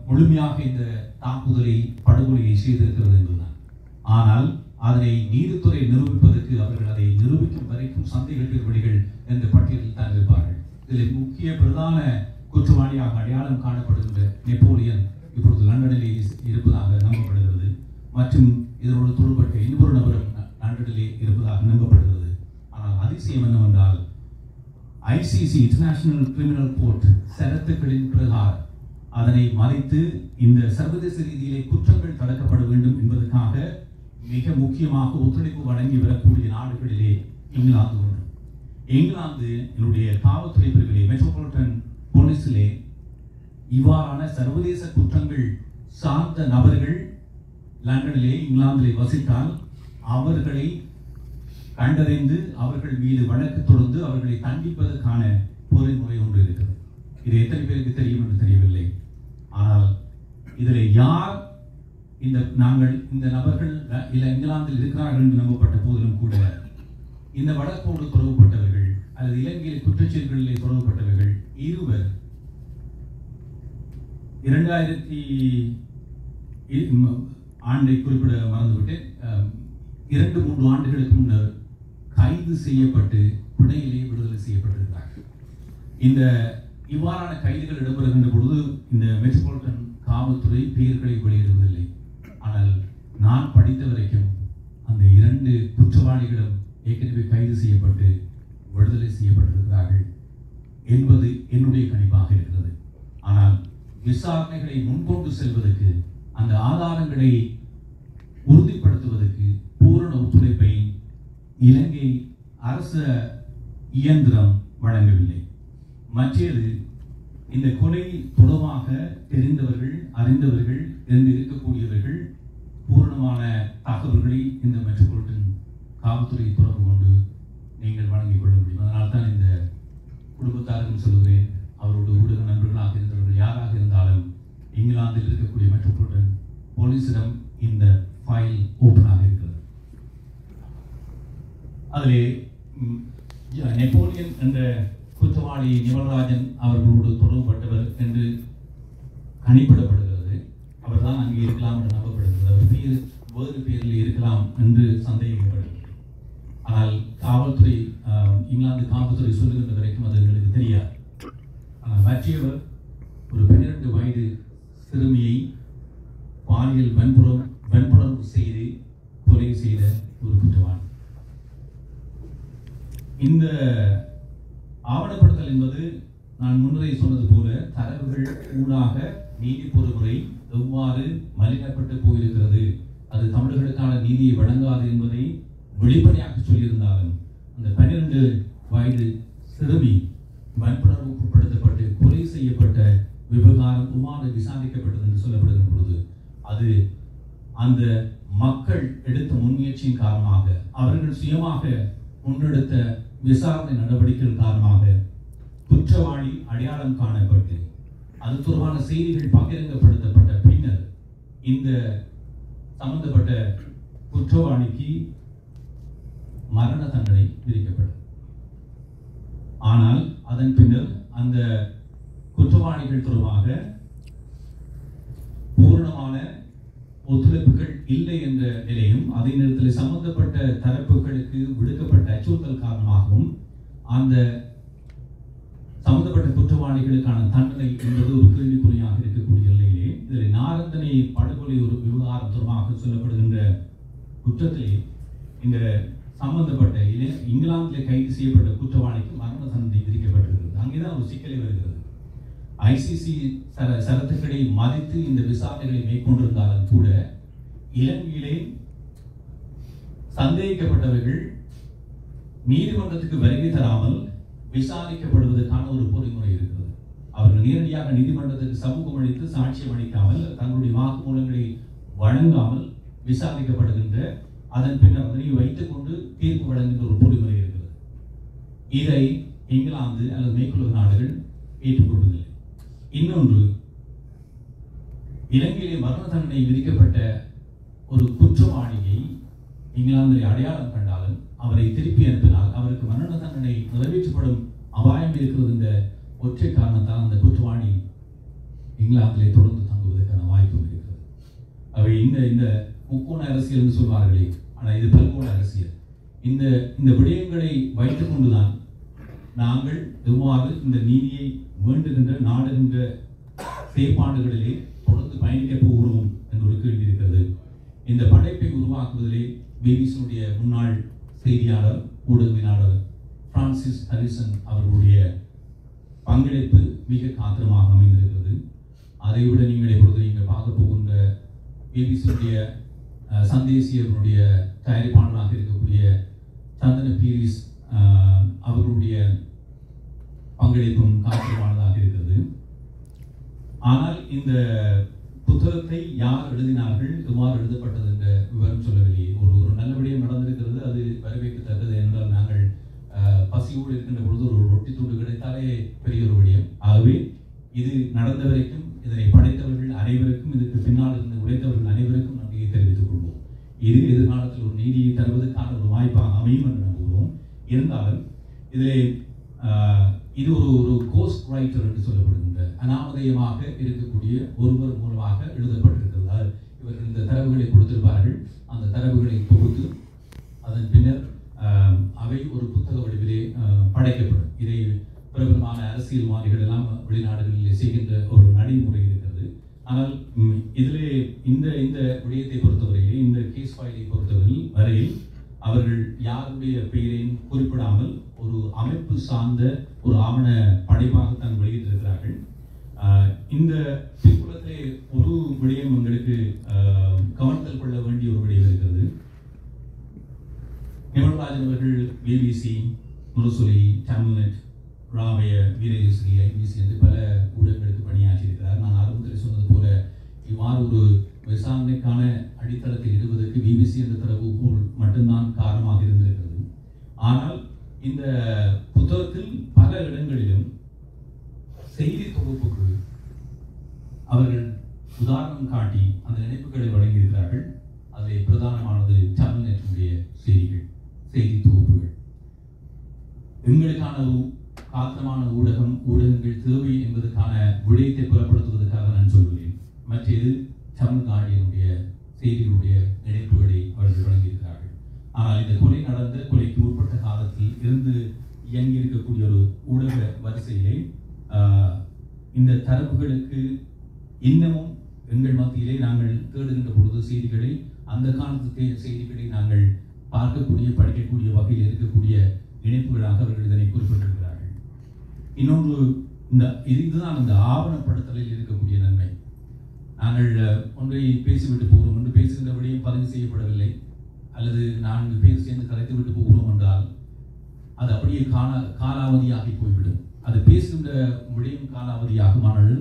முழுமையாக இந்த தாக்குதலை படுகொலையை செய்திருக்கிறது என்பதுதான். ஆனால் அதனை நீதித்துறை நிரூபிப்பதற்கு அவர்கள் அதை நிரூபிக்கும் வரைக்கும் சந்தேக வழிகள் என்ற பட்டியலில் தான் இருப்பார்கள். இதில் முக்கிய பிரதான குற்றவாளியாக அடையாளம் காணப்படுகின்ற நெப்போலியன் இப்பொழுது லண்டனிலே இருப்பதாக நம்பப்படுகிறது. மற்றும் இதனோடு தொடர்பட்ட இன்னொரு நபரும் லண்டனிலே இருப்பதாக நம்பப்படுகிறது. ஆனால் அதிசயம் என்னவென்றால் ICC இன்டர்நேஷனல் கிரிமினல் கோர்ட் சரத்துக்களின் பிரகாரம் அதனை மறைத்து இந்த சர்வதேச ரீதியிலே குற்றங்கள் தடுக்கப்பட வேண்டும் என்பதற்காக மிக முக்கியமாக ஒத்துழைப்பு வழங்கி வரக்கூடிய நாடுகளிலே இங்கிலாந்து ஒன்று. இங்கிலாந்து என்னுடைய காவல்துறை பிரிவிலே மெட்ரோபாலிட்டன் போலீஸிலே இவ்வாறான சர்வதேச குற்றங்கள் சார்ந்த நபர்கள் லண்டனிலே இங்கிலாந்திலே வசித்தால் அவர்களை கண்டறிந்து அவர்கள் மீது வழக்கு தொடர்ந்து அவர்களை தண்டிப்பதற்கான பொறிமுறை ஒன்று இருக்கிறது. இது எத்தனை பேருக்கு தெரியும் என்று தெரியவில்லை. ஆனால் இதில் யார் நாங்கள் இந்த நபர்கள் இங்கிலாந்தில் இருக்கிறார்கள் என்று நம்பப்பட்ட போதிலும் கூட இந்த வழக்கோடு தொடர்புபட்டவர்கள் அல்லது இலங்கையில் குற்றச்செயல்களிலே தொடர்புபட்டவர்கள் இருவர் 2000 ஆண்டை குறிப்பிட மறந்துவிட்டேன். 2-3 ஆண்டுகளுக்கு முன்னர் கைது செய்யப்பட்டு பிணையிலே விடுதலை செய்யப்பட்டிருக்கிறார்கள். இந்த இவ்வாறான கைதுகள் இடம்பெறுகின்ற பொழுது இந்த மெட்ரோபாலிட்டன் காவல்துறை பெயர்களை வெளியிடுவதில்லை. ஆனால் நான் படித்த வரைக்கும் அந்த 2 குற்றவாளிகளும் ஏற்கனவே கைது செய்யப்பட்டு விடுதலை செய்யப்பட்டிருக்கிறார்கள் என்பது என்னுடைய கணிப்பாக இருக்கிறது. ஆனால் விசாரணைகளை முன்கொண்டு செல்வதற்கு அந்த ஆதாரங்களை உறுதிப்படுத்துவதற்கு பூரண ஒத்துழைப்பை இலங்கை அரச இயந்திரம் வழங்கவில்லை. மற்றது இந்த கொலை தொடர்பாக தெரிந்தவர்கள் அறிந்தவர்கள் என்று இருக்கக்கூடியவர்கள் பூரணமான தகவல்களை இந்த மெட்ரோபாலிட்டன் காவல்துறை தொடர்பு கொண்டு நீங்கள் வழங்கிக் கொள்ள முடியும். அதனால் தான் இந்த குடும்பத்தார்கள் சொல்லுகிறேன், அவரோட ஊடக நண்பர்களாக இருந்தவர்கள் யாராக இருந்தாலும் இங்கிலாந்தில் இருக்கக்கூடிய மெட்ரோபாலிட்டன் போலீசிடம் இந்த ஃபைல் ஓப்பனாக இருக்கிறது. அதிலே நெப்போலியன் என்ற குற்றவாளி நிமல்ராஜன் அவர்களோடு தொடர்புபட்டவர் என்று கணிப்பிடப்படுகிறது. அவர்தான் அங்கே இருக்கலாம் என்று நம்பப்படுகிறது. அவர் பேர் வேறு பேரில் இருக்கலாம் என்று சந்தேகிக்கப்படுகிறது. ஆனால் காவல்துறை இங்கிலாந்து காவல்துறை சொல்லுகின்ற வரைக்கும் அது எங்களுக்கு தெரியாது. ஆனால் மற்றவர் ஒரு 12 வயது சிறுமியை பாலியல் வன்புணர்வு செய்து கொலை செய்த ஒரு குற்றவாளி. இந்த ஆவணப்படுத்தல் என்பது நான் முன்னரே சொன்னது போல தரவுகள் ஊடாக நீதி பொறுமுறை எவ்வாறு மலினப்பட்டு போயிருக்கிறது, அது தமிழர்களுக்கான நீதியை வழங்காது என்பதை வெளிப்படையாக சொல்லியிருந்தாலும் அந்த 12 வயது சிறுமி வன்புணர்வு உட்படுத்தப்பட்டு கொலை செய்யப்பட்ட விவகாரம் உமாறு விசாரிக்கப்பட்டது என்று சொல்லப்படுகின்ற பொழுது அது அந்த மக்கள் எடுத்த முன்முயற்சியின் காரணமாக அவர்கள் சுயமாக முன்னெடுத்த விசாரணை நடவடிக்கைகள் காரணமாக குற்றவாளி அடையாளம் காணப்பட்டு அது தொடர்பான செய்திகள் பகிரங்கப்படுத்தப்பட்ட பின்னர் இந்த சம்பந்தப்பட்ட குற்றவாளிக்கு மரண தண்டனை விதிக்கப்படும். ஆனால் அதன் பின்னர் அந்த குற்றவாளிகள் தொடர்பாக பூரணமான ஒத்துழைப்புகள் இல்லை என்ற நிலையும் அதே நேரத்தில் சம்பந்தப்பட்ட தரப்புகளுக்கு விடுக்கப்பட்ட அச்சுறுத்தல் காரணமாகவும் அந்த சம்பந்தப்பட்ட குற்றவாளிகளுக்கான தண்டனை என்பது ஒரு கேள்விக்குறியாக இருக்கக்கூடிய நிலையிலே இதில் நாரந்தனை படுகொலை ஒரு விவகாரம் தொடர்பாக சொல்லப்படுகின்ற குற்றத்திலே இந்த சம்பந்தப்பட்ட இங்கிலாந்திலே கைது செய்யப்பட்ட குற்றவாளிக்கு மரண தண்டனை விதிக்கப்பட்டிருக்கிறது. அங்கேதான் ஒரு சிக்கலை வருகிறது. ICC சரத்துக்களை மதித்து இந்த விசாரணைகளை மேற்கொண்டிருந்தாலும் கூட இலங்கையிலே சந்தேகிக்கப்பட்டவர்கள் நீதிமன்றத்துக்கு வருகை தராமல் விசாரிக்கப்படுவதற்கான ஒரு பொறிமுறை இருக்கிறது. அவர்கள் நேரடியாக நீதிமன்றத்துக்கு சமூகம் அளித்து சாட்சியம் அளிக்காமல் தங்களுடைய வாக்குமூலங்களை வழங்காமல் விசாரிக்கப்படுகின்ற அதன் பின்னர் அதனை வைத்துக் கொண்டு தீர்ப்பு வழங்குகின்ற ஒரு பொறிமுறை இருக்கிறது. இதை இங்கிலாந்து அல்லது மேற்குலக நாடுகள் ஏற்றுக்கொள்வதில்லை. இன்னொன்று, இலங்கையிலே மரண தண்டனை விதிக்கப்பட்ட ஒரு குற்றவாளியை இங்கிலாந்தில் அடையாளம் கண்டாலும் அவரை திருப்பி அனுப்பினால் அவருக்கு மரண தண்டனை நிறைவேற்றப்படும் அபாயம் இருக்கிறது என்ற ஒற்றை காரணத்தால் அந்த குற்றவாளி இங்கிலாந்திலே தொடர்ந்து தங்குவது அவை இந்த முக்கோண அரசியல் என்று சொல்வார்களே, ஆனால் இது பல்கோண அரசியல். இந்த விடயங்களை வைத்துக் கொண்டுதான் நாங்கள் எவ்வாறு இந்த நீதியை வேண்டுகின்ற நாடுகின்ற செயற்பாடுகளிலே தொடர்ந்து பயணிக்கப் போகிறோம் என்ற ஒரு கேள்வி இருக்கிறது. இந்த படைப்பை உருவாக்குவதிலே பிபிசியுடைய முன்னாள் செய்தியாளர் ஊடகவியலாளர் பிரான்சிஸ் ஹரிசன் அவர்களுடைய பங்களிப்பு மிக காத்திரமாக அமைந்திருக்கிறது. அதைவிட நீங்கள் இப்பொழுது நீங்கள் பார்க்க போகின்ற பிபிசியுடைய சந்தேசியர்களுடைய தயாரிப்பாளராக இருக்கக்கூடிய சந்தன பீரிஸ் அவர்களுடைய பங்களிப்பும் காத்திரமானதாக இருக்கிறது. ஆனால் இந்த புத்தகத்தை யார் எழுதினார்கள், எவ்வாறு எழுதப்பட்டது என்ற விவரம் சொல்லவில்லை. ஒரு நல்ல விடயம் நடந்திருக்கிறது, அது வரவேற்கத்தக்கது என்றால் நாங்கள் பசியோடு இருக்கின்ற பொழுது ஒரு ரொட்டி துண்டு கிடைத்தாலே பெரிய ஒரு விடயம். ஆகவே இது நடந்த வரைக்கும் இதனை படைத்தவர்கள் அனைவருக்கும், இதற்கு பின்னால் இருந்து உழைத்தவர்கள் அனைவருக்கும் நன்றியை தெரிவித்துக் கொள்வோம். இது எதிர்காலத்தில் ஒரு நீதியை தருவதற்கான ஒரு வாய்ப்பாக அமையும் என்று நம்புகிறோம். இருந்தாலும் இதிலே இது ஒரு கோஸ்ட் ரைட்டர் என்று சொல்லப்படுகின்ற அனாமதயமாக இருக்கக்கூடிய ஒருவர் மூலமாக எழுதப்பட்டிருக்கிறது. இவர்கள் இந்த தரவுகளை கொடுத்திருப்பார்கள். அந்த தரவுகளை தொகுத்து அதன் பின்னர் அவை ஒரு புத்தக வடிவிலே படைக்கப்படும். இதை பிரபலமான அரசியல்வாதிகள் எல்லாம் வெளிநாடுகளில் செய்கின்ற ஒரு நடைமுறை இருக்கிறது. ஆனால் இதிலே இந்த விடயத்தை பொறுத்தவரையிலே, இந்த கேஸ் ஃபைலை பொறுத்தவரையில் அவர்கள் யாருடைய பெயரையும் குறிப்பிடாமல் ஒரு அமைப்பு சார்ந்த ஒரு ஆவண படைப்பாகத்தான் வெளியிட்டிருக்கிறார்கள். இந்த பின்புலத்திலே ஒரு விடயம் எங்களுக்கு கவனத்தில் கொள்ள வேண்டிய ஒரு விடயம் இருக்கிறது. நிமல்ராஜன் அவர்கள் பிபிசி, முரசொலி, தமிழ்நெட், ராமய, வீரேஸ்வரி, ஐபிசி என்று பல ஊடகங்களுக்கு பணியாற்றியிருக்கிறார். நான் ஆரம்பத்தில் சொன்னது போல இவ்வாறு ஒரு விசாரணைக்கான அடித்தளத்தில் இடுவதற்கு பிபிசி என்ற தரவுகோல் மட்டும்தான் காரணமாக இருந்திருக்கிறது. ஆனால் இந்த புத்தகத்தில் பல இடங்களிலும் செய்தி தொகுப்புக்கு அவர்கள் உதாரணம் காட்டி அந்த நினைப்புகளை வழங்கியிருக்கிறார்கள். அதில் பிரதானமானது தமிழ்நெட்டினுடைய செய்தி தொகுப்புகள். எங்களுக்கான காத்திரமான ஊடகங்கள் தேவை என்பதற்கான விடயத்தை புலப்படுத்துவதற்காக நான் சொல்கிறேன். மற்றது தமிழ் கார்டியனுடைய செய்திகளுடைய நினைப்புகளை அவர்கள் வழங்கியிருக்கிறார்கள். ஆனால் இந்த கொலைக்கு உட்பட்ட காலத்தில் இருந்து இயங்கி இருக்கக்கூடிய ஒரு ஊடக வரிசையிலே இந்த தரவுகளுக்கு இன்னமும் எங்கள் மத்தியிலே நாங்கள் தேடுகின்ற பொழுது செய்திகளை, அந்த காலத்து செய்திகளை நாங்கள் பார்க்கக்கூடிய, படிக்கக்கூடிய வகையில் இருக்கக்கூடிய இணைப்புகளாக அவர்கள் இதனை குறிப்பிட்டிருக்கிறார்கள். இன்னொன்று, இதுதான் இந்த ஆவணப்படுத்தலில் இருக்கக்கூடிய நன்மை. நாங்கள் ஒன்றை பேசிவிட்டு போகிறோம் என்று பேசுகின்றபடியும் பதிவு செய்யப்படவில்லை, அல்லது நாங்கள் பேசி சேர்ந்து கலைத்து விட்டு போகிறோம் என்றால் அது அப்படியே காலாவதியாகி போய்விடும். அது பேசுகின்ற விடயம் காலாவதியாகும். ஆனால்